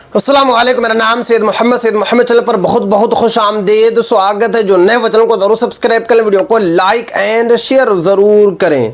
अस्सलाम वालेकुम। मेरा नाम सैयद मोहम्मद चैनल पर बहुत बहुत खुश आमदीद स्वागत है। जो नए हो चैनल को जरूर सब्सक्राइब करें, वीडियो को लाइक एंड शेयर ज़रूर करें।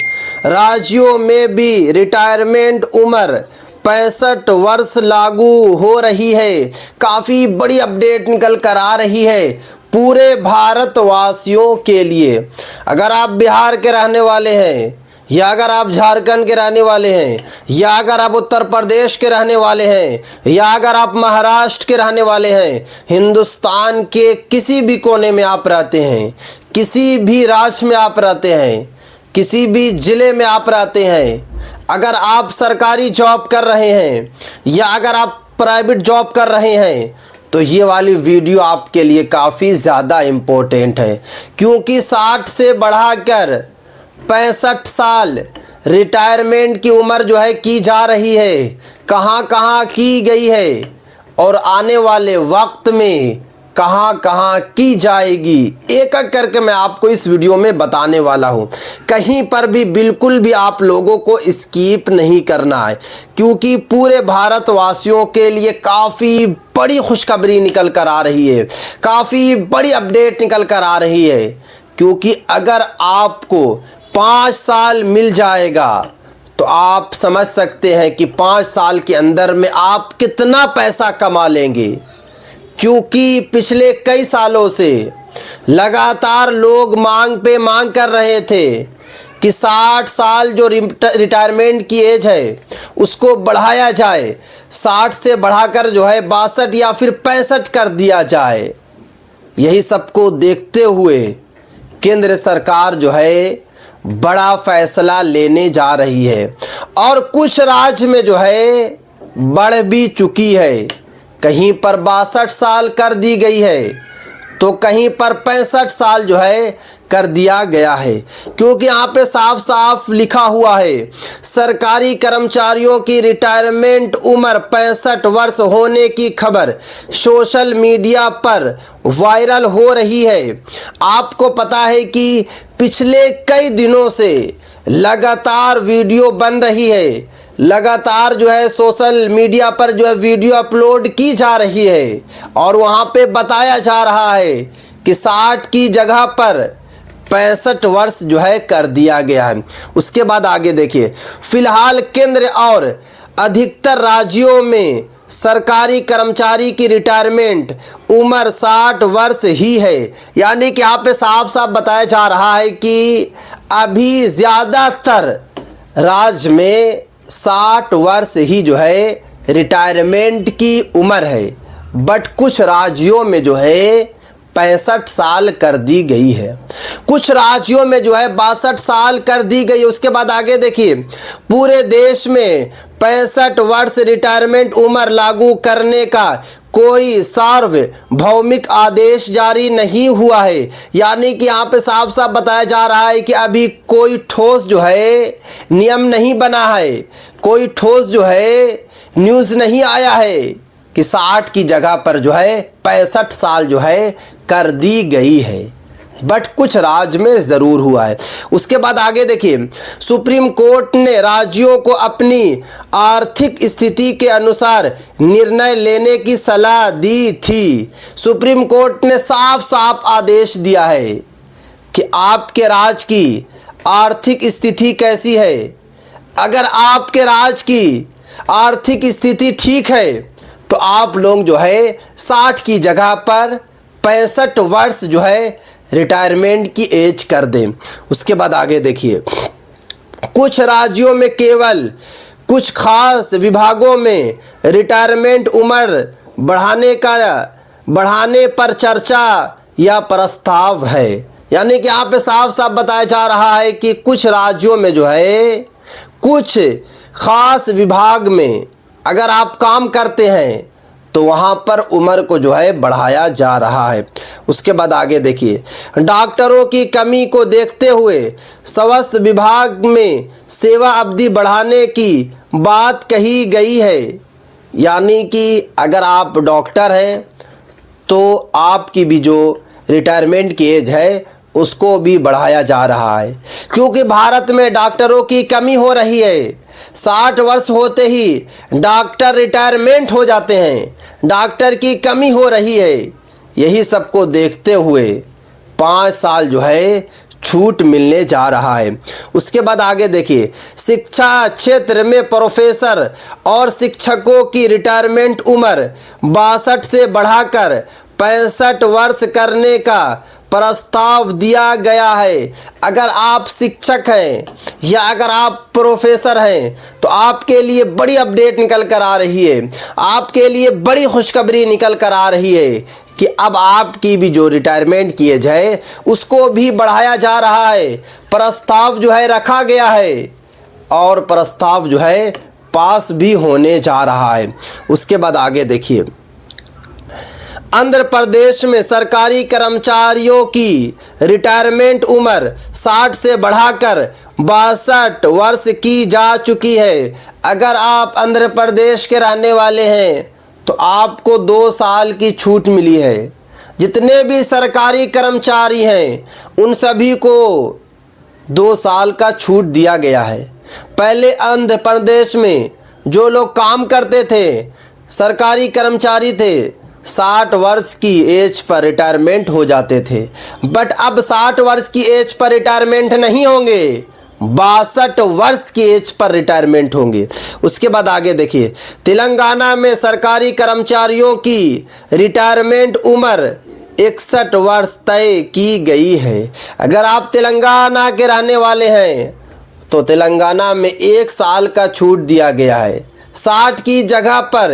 राज्यों में भी रिटायरमेंट उम्र 65 वर्ष लागू हो रही है। काफ़ी बड़ी अपडेट निकल कर आ रही है पूरे भारतवासियों के लिए। अगर आप बिहार के रहने वाले हैं, या अगर आप झारखंड के रहने वाले हैं, या अगर आप उत्तर प्रदेश के रहने वाले हैं, या अगर आप महाराष्ट्र के रहने वाले हैं, हिंदुस्तान के किसी भी कोने में आप रहते हैं, किसी भी राज्य में आप रहते हैं, किसी भी ज़िले में आप रहते हैं, अगर आप सरकारी जॉब कर रहे हैं या अगर आप प्राइवेट जॉब कर रहे हैं, तो ये वाली वीडियो आपके लिए काफ़ी ज़्यादा इम्पोर्टेंट है। क्योंकि 60 से बढ़ाकर 65 साल रिटायरमेंट की उम्र जो है की जा रही है, कहाँ कहाँ की गई है और आने वाले वक्त में कहाँ कहाँ की जाएगी, एक एक करके मैं आपको इस वीडियो में बताने वाला हूँ। कहीं पर भी बिल्कुल भी आप लोगों को स्किप नहीं करना है, क्योंकि पूरे भारतवासियों के लिए काफ़ी बड़ी खुशखबरी निकल कर आ रही है, काफ़ी बड़ी अपडेट निकल कर आ रही है। क्योंकि अगर आपको 5 साल मिल जाएगा तो आप समझ सकते हैं कि 5 साल के अंदर में आप कितना पैसा कमा लेंगे। क्योंकि पिछले कई सालों से लगातार लोग मांग पे मांग कर रहे थे कि 60 साल जो रिटायरमेंट की एज है उसको बढ़ाया जाए, 60 से बढ़ाकर जो है 62 या फिर 65 कर दिया जाए। यही सबको देखते हुए केंद्र सरकार जो है बड़ा फैसला लेने जा रही है और कुछ राज्य में जो है बढ़ भी चुकी है। कहीं पर 62 साल कर दी गई है तो कहीं पर 65 साल जो है कर दिया गया है। क्योंकि यहाँ पे साफ साफ लिखा हुआ है सरकारी कर्मचारियों की रिटायरमेंट उम्र 65 वर्ष होने की खबर सोशल मीडिया पर वायरल हो रही है। आपको पता है कि पिछले कई दिनों से लगातार वीडियो बन रही है, लगातार जो है सोशल मीडिया पर जो है वीडियो अपलोड की जा रही है और वहाँ पे बताया जा रहा है कि 60 की जगह पर 65 वर्ष जो है कर दिया गया है। उसके बाद आगे देखिए, फिलहाल केंद्र और अधिकतर राज्यों में सरकारी कर्मचारी की रिटायरमेंट उम्र 60 वर्ष ही है। यानी कि यहाँ पे साफ साफ बताया जा रहा है कि अभी ज़्यादातर राज्य में 60 वर्ष ही जो है रिटायरमेंट की उम्र है, बट कुछ राज्यों में जो है 65 साल कर दी गई है, कुछ राज्यों में जो है 62 साल कर दी गई है। उसके बाद आगे देखिए, पूरे देश में 65 वर्ष रिटायरमेंट उम्र लागू करने का कोई सार्वभौमिक आदेश जारी नहीं हुआ है। यानी कि यहाँ पे साफ साफ बताया जा रहा है कि अभी कोई ठोस जो है नियम नहीं बना है, कोई ठोस जो है न्यूज़ नहीं आया है कि 60 की जगह पर जो है 65 साल जो है कर दी गई है, बट कुछ राज्य में ज़रूर हुआ है। उसके बाद आगे देखिए, सुप्रीम कोर्ट ने राज्यों को अपनी आर्थिक स्थिति के अनुसार निर्णय लेने की सलाह दी थी। सुप्रीम कोर्ट ने साफ साफ आदेश दिया है कि आपके राज्य की आर्थिक स्थिति कैसी है। अगर आपके राज्य की आर्थिक स्थिति ठीक है तो आप लोग जो है 60 की जगह पर 65 वर्ष जो है रिटायरमेंट की एज कर दें। उसके बाद आगे देखिए, कुछ राज्यों में केवल कुछ खास विभागों में रिटायरमेंट उम्र बढ़ाने पर चर्चा या प्रस्ताव है। यानी कि यहाँ पे साफ साफ बताया जा रहा है कि कुछ राज्यों में जो है कुछ खास विभाग में अगर आप काम करते हैं तो वहाँ पर उम्र को जो है बढ़ाया जा रहा है। उसके बाद आगे देखिए, डॉक्टरों की कमी को देखते हुए स्वास्थ्य विभाग में सेवा अवधि बढ़ाने की बात कही गई है। यानी कि अगर आप डॉक्टर हैं तो आपकी भी जो रिटायरमेंट की एज है उसको भी बढ़ाया जा रहा है। क्योंकि भारत में डॉक्टरों की कमी हो रही है, 60 वर्ष होते ही डॉक्टर रिटायरमेंट हो जाते हैं। डॉक्टर की कमी हो रही है। यही सबको देखते हुए 5 साल जो है छूट मिलने जा रहा है। उसके बाद आगे देखिए, शिक्षा क्षेत्र में प्रोफेसर और शिक्षकों की रिटायरमेंट उम्र 62 से बढ़ाकर 65 वर्ष करने का प्रस्ताव दिया गया है। अगर आप शिक्षक हैं या अगर आप प्रोफेसर हैं तो आपके लिए बड़ी अपडेट निकल कर आ रही है, आपके लिए बड़ी खुशखबरी निकल कर आ रही है कि अब आपकी भी जो रिटायरमेंट की एज है उसको भी बढ़ाया जा रहा है। प्रस्ताव जो है रखा गया है और प्रस्ताव जो है पास भी होने जा रहा है। उसके बाद आगे देखिए, आंध्र प्रदेश में सरकारी कर्मचारियों की रिटायरमेंट उम्र 60 से बढ़ाकर 62 वर्ष की जा चुकी है। अगर आप आंध्र प्रदेश के रहने वाले हैं तो आपको 2 साल की छूट मिली है। जितने भी सरकारी कर्मचारी हैं उन सभी को 2 साल का छूट दिया गया है। पहले आंध्र प्रदेश में जो लोग काम करते थे, सरकारी कर्मचारी थे, 60 वर्ष की एज पर रिटायरमेंट हो जाते थे, बट अब 60 वर्ष की एज पर रिटायरमेंट नहीं होंगे, 62 वर्ष की एज पर रिटायरमेंट होंगे। उसके बाद आगे देखिए, तेलंगाना में सरकारी कर्मचारियों की रिटायरमेंट उम्र 61 वर्ष तय की गई है। अगर आप तेलंगाना के रहने वाले हैं तो तेलंगाना में 1 साल का छूट दिया गया है। 60 की जगह पर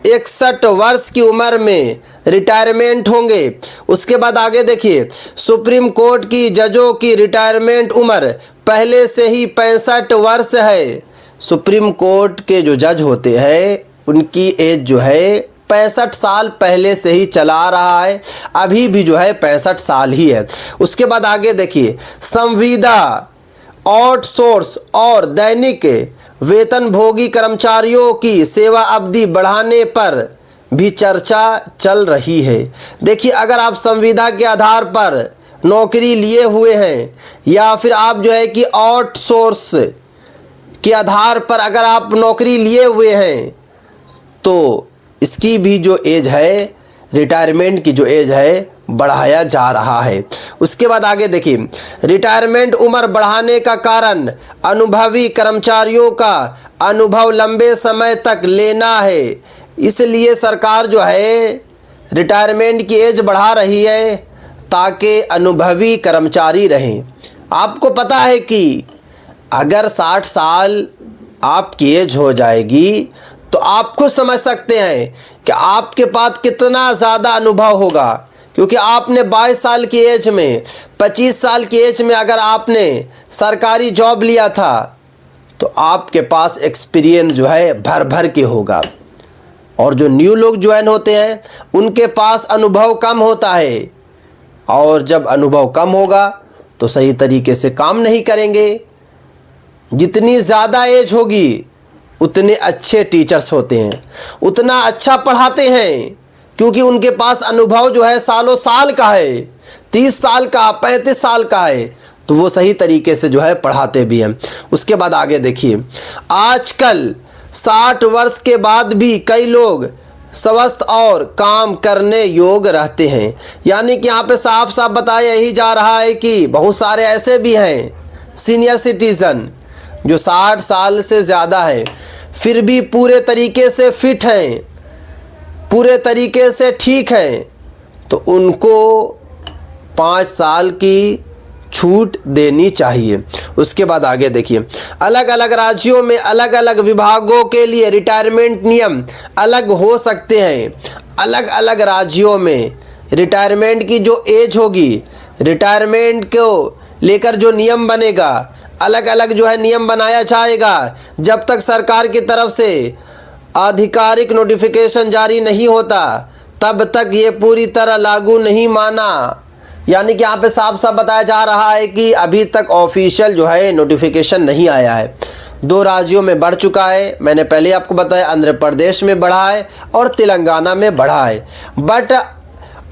61 वर्ष की उम्र में रिटायरमेंट होंगे। उसके बाद आगे देखिए, सुप्रीम कोर्ट की जजों की रिटायरमेंट उम्र पहले से ही 65 वर्ष है। सुप्रीम कोर्ट के जो जज होते हैं उनकी एज जो है 65 साल पहले से ही चला रहा है, अभी भी जो है 65 साल ही है। उसके बाद आगे देखिए, संविदा, आउटसोर्स और दैनिक वेतनभोगी कर्मचारियों की सेवा अवधि बढ़ाने पर भी चर्चा चल रही है। देखिए, अगर आप संविदा के आधार पर नौकरी लिए हुए हैं या फिर आप जो है कि आउटसोर्स के आधार पर अगर आप नौकरी लिए हुए हैं तो इसकी भी जो एज है, रिटायरमेंट की जो एज है, बढ़ाया जा रहा है। उसके बाद आगे देखिए, रिटायरमेंट उम्र बढ़ाने का कारण अनुभवी कर्मचारियों का अनुभव लंबे समय तक लेना है। इसलिए सरकार जो है रिटायरमेंट की एज बढ़ा रही है ताकि अनुभवी कर्मचारी रहें। आपको पता है कि अगर 60 साल आपकी एज हो जाएगी तो आप खुद समझ सकते हैं कि आपके पास कितना ज़्यादा अनुभव होगा, क्योंकि आपने 22 साल की एज में, 25 साल की एज में अगर आपने सरकारी जॉब लिया था तो आपके पास एक्सपीरियंस जो है भर भर के होगा। और जो न्यू लोग ज्वाइन होते हैं उनके पास अनुभव कम होता है, और जब अनुभव कम होगा तो सही तरीके से काम नहीं करेंगे। जितनी ज़्यादा एज होगी उतने अच्छे टीचर्स होते हैं, उतना अच्छा पढ़ाते हैं, क्योंकि उनके पास अनुभव जो है सालों साल का है, 30 साल का, 35 साल का है, तो वो सही तरीके से जो है पढ़ाते भी हैं। उसके बाद आगे देखिए, आजकल 60 वर्ष के बाद भी कई लोग स्वस्थ और काम करने योग्य रहते हैं। यानी कि यहाँ पे साफ साफ बताया ही जा रहा है कि बहुत सारे ऐसे भी हैं सीनियर सिटीज़न जो 60 साल से ज़्यादा है, फिर भी पूरे तरीके से फिट हैं, पूरे तरीके से ठीक हैं, तो उनको 5 साल की छूट देनी चाहिए। उसके बाद आगे देखिए, अलग अलग राज्यों में अलग अलग विभागों के लिए रिटायरमेंट नियम अलग हो सकते हैं। अलग अलग राज्यों में रिटायरमेंट की जो एज होगी, रिटायरमेंट को लेकर जो नियम बनेगा, अलग अलग जो है नियम बनाया जाएगा। जब तक सरकार की तरफ से आधिकारिक नोटिफिकेशन जारी नहीं होता तब तक ये पूरी तरह लागू नहीं माना। यानी कि यहाँ पे साफ साफ बताया जा रहा है कि अभी तक ऑफिशियल जो है नोटिफिकेशन नहीं आया है। 2 राज्यों में बढ़ चुका है, मैंने पहले आपको बताया, आंध्र प्रदेश में बढ़ा है और तेलंगाना में बढ़ा है। बट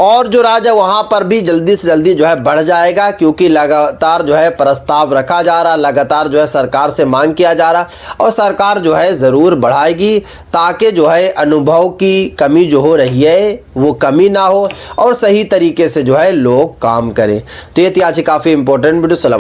और जो राज्य वहाँ पर भी जल्दी से जल्दी जो है बढ़ जाएगा, क्योंकि लगातार जो है प्रस्ताव रखा जा रहा, लगातार जो है सरकार से मांग किया जा रहा, और सरकार जो है ज़रूर बढ़ाएगी ताकि जो है अनुभव की कमी जो हो रही है वो कमी ना हो और सही तरीके से जो है लोग काम करें। तो ये थी आज काफ़ी इंपॉर्टेंट वीडियो। सलाम।